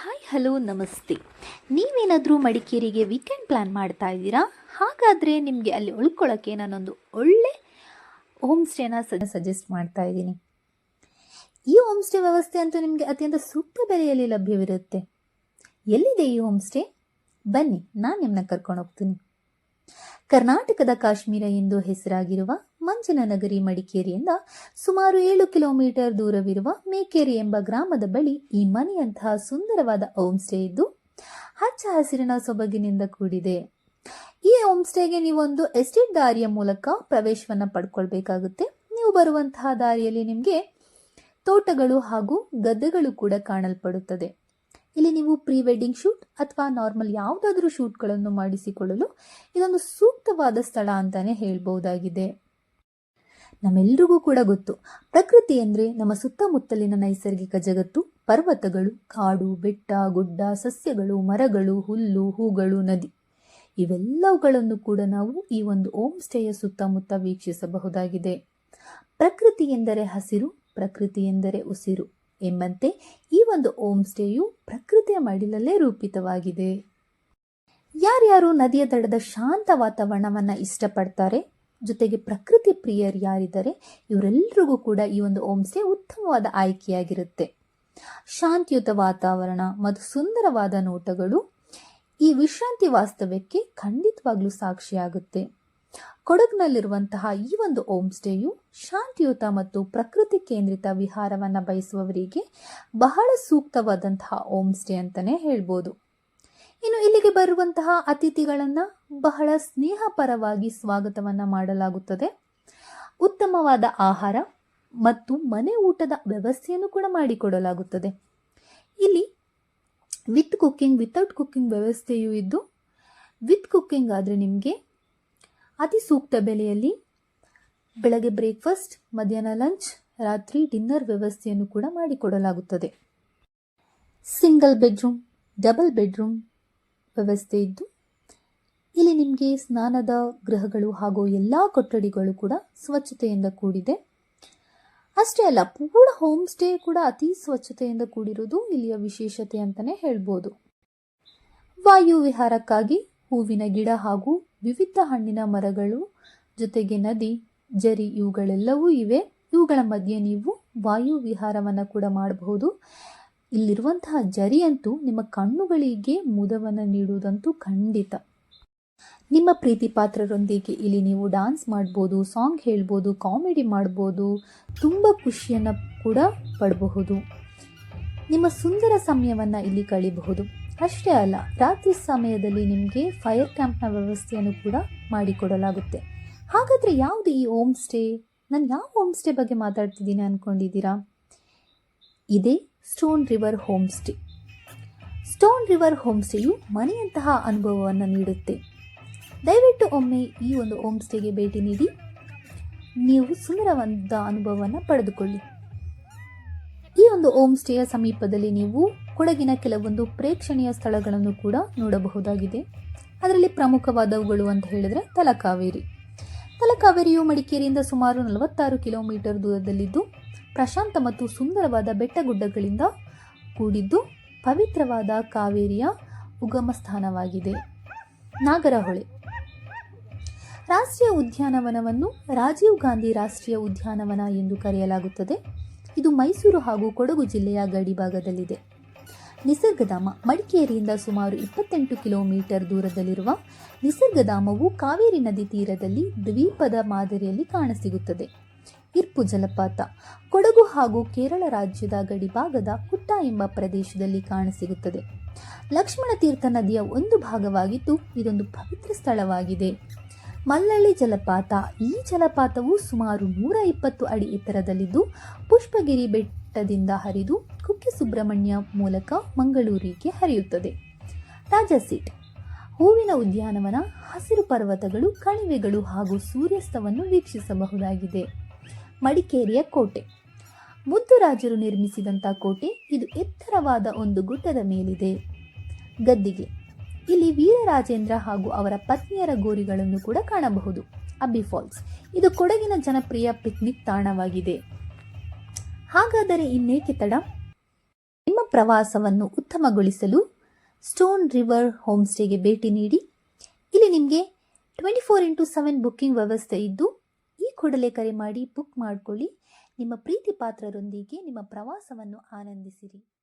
Hi hello ನಮಸ್ತೆ. ನೀವೇನಾದರೂ ಮಡಿಕೇರಿಗೆ ವೀಕೆಂಡ್ ಪ್ಲ್ಯಾನ್ ಮಾಡ್ತಾ ಇದ್ದೀರಾ? ಹಾಗಾದರೆ ನಿಮಗೆ ಅಲ್ಲಿ ಉಳ್ಕೊಳ್ಳೋಕ್ಕೆ ನಾನೊಂದು ಒಳ್ಳೆ ಹೋಮ್ ಸ್ಟೇನ ಸಜೆಸ್ಟ್ ಮಾಡ್ತಾ ಇದ್ದೀನಿ. ಈ ಹೋಮ್ ಸ್ಟೇ ವ್ಯವಸ್ಥೆ ಅಂತೂ ನಿಮಗೆ ಅತ್ಯಂತ ಸೂಕ್ತ ಬೆಲೆಯಲ್ಲಿ ಲಭ್ಯವಿರುತ್ತೆ. ಎಲ್ಲಿದೆ ಈ ಹೋಮ್ ಸ್ಟೇ? ಬನ್ನಿ, ನಾನು ನಿಮ್ಮನ್ನ ಕರ್ಕೊಂಡು ಹೋಗ್ತೀನಿ. ಕರ್ನಾಟಕದ ಕಾಶ್ಮೀರ ಎಂದು ಹೆಸರಾಗಿರುವ ಮಂಜಿನ ನಗರಿ ಮಡಿಕೇರಿಯಿಂದ ಸುಮಾರು 7 ಕಿಲೋಮೀಟರ್ ದೂರವಿರುವ ಮೇಕೇರಿ ಎಂಬ ಗ್ರಾಮದ ಬಳಿ ಈ ಮನೆಯಂತಹ ಸುಂದರವಾದ ಹೋಮ್ ಸ್ಟೇ ಇದ್ದು ಹಚ್ಚ ಹಸಿರಿನ ಸೊಬಗಿನಿಂದ ಕೂಡಿದೆ. ಈ ಹೋಮ್ ಸ್ಟೇಗೆ ನೀವೊಂದು ಎಸ್ಟೇಟ್ ದಾರಿಯ ಮೂಲಕ ಪ್ರವೇಶವನ್ನು ಪಡ್ಕೊಳ್ಬೇಕಾಗುತ್ತೆ. ನೀವು ಬರುವಂತಹ ದಾರಿಯಲ್ಲಿ ನಿಮಗೆ ತೋಟಗಳು ಹಾಗೂ ಗದ್ದೆಗಳು ಕೂಡ ಕಾಣಲ್ಪಡುತ್ತದೆ. ಇಲ್ಲಿ ನೀವು ಪ್ರೀ ವೆಡ್ಡಿಂಗ್ ಶೂಟ್ ಅಥವಾ ನಾರ್ಮಲ್ ಯಾವುದಾದ್ರೂ ಶೂಟ್ಗಳನ್ನು ಮಾಡಿಸಿಕೊಳ್ಳಲು ಇದೊಂದು ಸೂಕ್ತವಾದ ಸ್ಥಳ ಅಂತಾನೆ ಹೇಳ್ಬಹುದಾಗಿದೆ. ನಮ್ಮೆಲ್ರಿಗೂ ಕೂಡ ಗೊತ್ತು, ಪ್ರಕೃತಿ ಅಂದರೆ ನಮ್ಮ ಸುತ್ತಮುತ್ತಲಿನ ನೈಸರ್ಗಿಕ ಜಗತ್ತು. ಪರ್ವತಗಳು, ಕಾಡು, ಬೆಟ್ಟ, ಗುಡ್ಡ, ಸಸ್ಯಗಳು, ಮರಗಳು, ಹುಲ್ಲು, ಹೂಗಳು, ನದಿ ಇವೆಲ್ಲವುಗಳನ್ನು ಕೂಡ ನಾವು ಈ ಒಂದು ಹೋಮ್ ಸ್ಟೇಯ ಸುತ್ತಮುತ್ತ ವೀಕ್ಷಿಸಬಹುದಾಗಿದೆ. ಪ್ರಕೃತಿ ಎಂದರೆ ಹಸಿರು, ಪ್ರಕೃತಿ ಎಂದರೆ ಉಸಿರು ಎಂಬಂತೆ ಈ ಒಂದು ಹೋಮ್ ಸ್ಟೇಯು ಪ್ರಕೃತಿಯ ಮಡಿಲಲ್ಲೇ ರೂಪಿತವಾಗಿದೆ. ಯಾರ್ಯಾರು ನದಿಯ ದಡದ ಶಾಂತ ವಾತಾವರಣವನ್ನು ಇಷ್ಟಪಡ್ತಾರೆ, ಜೊತೆಗೆ ಪ್ರಕೃತಿ ಪ್ರಿಯರು ಯಾರಿದ್ದಾರೆ, ಇವರೆಲ್ಲರಿಗೂ ಕೂಡ ಈ ಒಂದು ಹೋಮ್ ಸ್ಟೇ ಉತ್ತಮವಾದ ಆಯ್ಕೆಯಾಗಿರುತ್ತೆ. ಶಾಂತಿಯುತ ವಾತಾವರಣ ಮತ್ತು ಸುಂದರವಾದ ನೋಟಗಳು ಈ ವಿಶ್ರಾಂತಿ ವಾಸ್ತವ್ಯಕ್ಕೆ ಖಂಡಿತವಾಗ್ಲೂ ಸಾಕ್ಷಿಯಾಗುತ್ತೆ. ಕೊಡಗಿನಲ್ಲಿರುವಂತಹ ಈ ಒಂದು ಹೋಮ್ ಸ್ಟೇಯು ಶಾಂತಿಯುತ ಮತ್ತು ಪ್ರಕೃತಿ ಕೇಂದ್ರಿತ ವಿಹಾರವನ್ನು ಬಯಸುವವರಿಗೆ ಬಹಳ ಸೂಕ್ತವಾದಂತಹ ಹೋಮ್ ಸ್ಟೇ ಅಂತಾನೆ ಹೇಳ್ಬೋದು. ಇನ್ನು ಇಲ್ಲಿಗೆ ಬರುವಂತಹ ಅತಿಥಿಗಳನ್ನು ಬಹಳ ಸ್ನೇಹಪರವಾಗಿ ಸ್ವಾಗತವನ್ನು ಮಾಡಲಾಗುತ್ತದೆ. ಉತ್ತಮವಾದ ಆಹಾರ ಮತ್ತು ಮನೆ ಊಟದ ವ್ಯವಸ್ಥೆಯನ್ನು ಕೂಡ ಮಾಡಿಕೊಡಲಾಗುತ್ತದೆ. ಇಲ್ಲಿ ವಿತ್ ಕುಕ್ಕಿಂಗ್, ವಿತೌಟ್ ಕುಕ್ಕಿಂಗ್ ವ್ಯವಸ್ಥೆಯೂ ಇದ್ದು, ವಿತ್ ಕುಕ್ಕಿಂಗ್ ಆದರೆ ನಿಮಗೆ ಅತಿ ಸೂಕ್ತ ಬೆಲೆಯಲ್ಲಿ ಬೆಳಗ್ಗೆ ಬ್ರೇಕ್ಫಾಸ್ಟ್, ಮಧ್ಯಾಹ್ನ ಲಂಚ್, ರಾತ್ರಿ ಡಿನ್ನರ್ ವ್ಯವಸ್ಥೆಯನ್ನು ಕೂಡ ಮಾಡಿಕೊಡಲಾಗುತ್ತದೆ. ಸಿಂಗಲ್ ಬೆಡ್ರೂಮ್, ಡಬಲ್ ಬೆಡ್ರೂಮ್ ವ್ಯವಸ್ಥೆ ಇದ್ದು ಇಲ್ಲಿ ನಿಮಗೆ ಸ್ನಾನದ ಗೃಹಗಳು ಹಾಗೂ ಎಲ್ಲ ಕೊಠಡಿಗಳು ಕೂಡ ಸ್ವಚ್ಛತೆಯಿಂದ ಕೂಡಿದೆ. ಅಷ್ಟೇ ಅಲ್ಲ, ಪೂರ್ಣ ಹೋಮ್ ಸ್ಟೇ ಕೂಡ ಅತಿ ಸ್ವಚ್ಛತೆಯಿಂದ ಕೂಡಿರುವುದು ಇಲ್ಲಿಯ ವಿಶೇಷತೆ ಅಂತಲೇ ಹೇಳ್ಬೋದು. ವಾಯು ವಿಹಾರಕ್ಕಾಗಿ ಹೂವಿನ ಗಿಡ ಹಾಗೂ ವಿವಿಧ ಹಣ್ಣಿನ ಮರಗಳು, ಜೊತೆಗೆ ನದಿ, ಜರಿ ಇವುಗಳೆಲ್ಲವೂ ಇವೆ. ಇವುಗಳ ಮಧ್ಯೆ ನೀವು ವಾಯು ವಿಹಾರವನ್ನು ಕೂಡ ಮಾಡಬಹುದು. ಇಲ್ಲಿರುವಂತಹ ಜರಿ ಅಂತೂ ನಿಮ್ಮ ಕಣ್ಣುಗಳಿಗೆ ಮುದವನ್ನು ನೀಡುವುದಂತೂ ಖಂಡಿತ. ನಿಮ್ಮ ಪ್ರೀತಿ ಪಾತ್ರರೊಂದಿಗೆ ಇಲ್ಲಿ ನೀವು ಡಾನ್ಸ್ ಮಾಡ್ಬೋದು, ಸಾಂಗ್ ಹೇಳ್ಬೋದು, ಕಾಮಿಡಿ ಮಾಡ್ಬೋದು, ತುಂಬ ಖುಷಿಯನ್ನು ಕೂಡ ಪಡಬಹುದು. ನಿಮ್ಮ ಸುಂದರ ಸಮಯವನ್ನು ಇಲ್ಲಿ ಕಳಿಬಹುದು. ಅಷ್ಟೇ ಅಲ್ಲ, ರಾತ್ರಿ ಸಮಯದಲ್ಲಿ ನಿಮಗೆ ಫೈರ್ ಕ್ಯಾಂಪ್ನ ವ್ಯವಸ್ಥೆಯನ್ನು ಕೂಡ ಮಾಡಿಕೊಡಲಾಗುತ್ತೆ. ಹಾಗಾದರೆ ಯಾವುದು ಈ ಹೋಮ್ ಸ್ಟೇ? ನಾನು ಯಾವ ಹೋಮ್ ಸ್ಟೇ ಬಗ್ಗೆ ಮಾತಾಡ್ತಿದ್ದೀನಿ ಅಂದ್ಕೊಂಡಿದ್ದೀರಾ? ಇದೇ stone river home stay. Stone river home ಸ್ಟೇಯು ಮನೆಯಂತಹ ಅನುಭವವನ್ನು ನೀಡುತ್ತೆ. ದಯವಿಟ್ಟು ಒಮ್ಮೆ ಈ ಒಂದು ಹೋಮ್ ಸ್ಟೇಗೆ ಭೇಟಿ ನೀಡಿ ನೀವು ಸುಂದರವಾದ ಅನುಭವವನ್ನು ಪಡೆದುಕೊಳ್ಳಿ. ಈ ಒಂದು ಹೋಮ್ ಸ್ಟೇಯ ಸಮೀಪದಲ್ಲಿ ನೀವು ಕೊಡಗಿನ ಕೆಲವೊಂದು ಪ್ರೇಕ್ಷಣೀಯ ಸ್ಥಳಗಳನ್ನು ಕೂಡ ನೋಡಬಹುದಾಗಿದೆ. ಅದರಲ್ಲಿ ಪ್ರಮುಖವಾದವುಗಳು ಅಂತ ಹೇಳಿದ್ರೆ ತಲಕಾವೇರಿ. ತಲಕಾವೇರಿಯು ಮಡಿಕೇರಿಯಿಂದ ಸುಮಾರು 46 ಕಿಲೋಮೀಟರ್ ದೂರದಲ್ಲಿದ್ದು ಪ್ರಶಾಂತ ಮತ್ತು ಸುಂದರವಾದ ಬೆಟ್ಟಗುಡ್ಡಗಳಿಂದ ಕೂಡಿದ್ದು ಪವಿತ್ರವಾದ ಕಾವೇರಿಯ ಉಗಮ ಸ್ಥಾನವಾಗಿದೆ. ನಾಗರಹೊಳೆ ರಾಷ್ಟ್ರೀಯ ಉದ್ಯಾನವನವನ್ನು ರಾಜೀವ್ ಗಾಂಧಿ ರಾಷ್ಟ್ರೀಯ ಉದ್ಯಾನವನ ಎಂದು ಕರೆಯಲಾಗುತ್ತದೆ. ಇದು ಮೈಸೂರು ಹಾಗೂ ಕೊಡಗು ಜಿಲ್ಲೆಯ ಗಡಿಭಾಗದಲ್ಲಿದೆ. ನಿಸರ್ಗಧಾಮ ಮಡಿಕೇರಿಯಿಂದ ಸುಮಾರು 28 ಕಿಲೋಮೀಟರ್ ದೂರದಲ್ಲಿರುವ ನಿಸರ್ಗಧಾಮವು ಕಾವೇರಿ ನದಿ ತೀರದಲ್ಲಿ ದ್ವೀಪದ ಮಾದರಿಯಲ್ಲಿ ಕಾಣಸಿಗುತ್ತದೆ. ಇರ್ಪು ಜಲಪಾತ ಕೊಡಗು ಹಾಗೂ ಕೇರಳ ರಾಜ್ಯದ ಗಡಿಭಾಗದ ಕುಟ್ಟ ಎಂಬ ಪ್ರದೇಶದಲ್ಲಿ ಕಾಣಸಿಗುತ್ತದೆ. ಲಕ್ಷ್ಮಣ ತೀರ್ಥ ನದಿಯ ಒಂದು ಭಾಗವಾಗಿದ್ದು ಇದೊಂದು ಪವಿತ್ರ ಸ್ಥಳವಾಗಿದೆ. ಮಲ್ಲಳ್ಳಿ ಜಲಪಾತ. ಈ ಜಲಪಾತವು ಸುಮಾರು 120 ಅಡಿ ಎತ್ತರದಲ್ಲಿದ್ದು ಪುಷ್ಪಗಿರಿ ಬೆಟ್ಟದಿಂದ ಹರಿದು ಕುಕ್ಕೆ ಸುಬ್ರಹ್ಮಣ್ಯ ಮೂಲಕ ಮಂಗಳೂರಿಗೆ ಹರಿಯುತ್ತದೆ. ರಾಜಸೀಟ್ ಹೂವಿನ ಉದ್ಯಾನವನ, ಹಸಿರು ಪರ್ವತಗಳು, ಕಣಿವೆಗಳು ಹಾಗೂ ಸೂರ್ಯಾಸ್ತವನ್ನು ವೀಕ್ಷಿಸಬಹುದಾಗಿದೆ. ಮಡಿಕೇರಿಯ ಕೋಟೆ ಮುದ್ದುರಾಜರು ನಿರ್ಮಿಸಿದಂಥ ಕೋಟೆ. ಇದು ಎತ್ತರವಾದ ಒಂದು ಗುಡ್ಡದ ಮೇಲಿದೆ. ಗದ್ದಿಗೆ ಇಲ್ಲಿ ವೀರರಾಜೇಂದ್ರ ಹಾಗೂ ಅವರ ಪತ್ನಿಯರ ಗೋರಿಗಳನ್ನು ಕೂಡ ಕಾಣಬಹುದು. ಅಬ್ಬಿ ಫಾಲ್ಸ್ ಇದು ಕೊಡಗಿನ ಜನಪ್ರಿಯ ಪಿಕ್ನಿಕ್ ತಾಣವಾಗಿದೆ. ಹಾಗಾದರೆ ಇನ್ನೇಕೆ ತಡ? ನಿಮ್ಮ ಪ್ರವಾಸವನ್ನು ಉತ್ತಮಗೊಳಿಸಲು ಸ್ಟೋನ್ ರಿವರ್ ಹೋಮ್ ಸ್ಟೇಗೆ ಭೇಟಿ ನೀಡಿ. ಇಲ್ಲಿ ನಿಮಗೆ 24x7 ಬುಕ್ಕಿಂಗ್ ವ್ಯವಸ್ಥೆ ಇದ್ದು ಈ ಕೂಡಲೇ ಕರೆ ಮಾಡಿ ಬುಕ್ ಮಾಡಿಕೊಳ್ಳಿ. ನಿಮ್ಮ ಪ್ರೀತಿ ಪಾತ್ರರೊಂದಿಗೆ ನಿಮ್ಮ ಪ್ರವಾಸವನ್ನು ಆನಂದಿಸಿರಿ.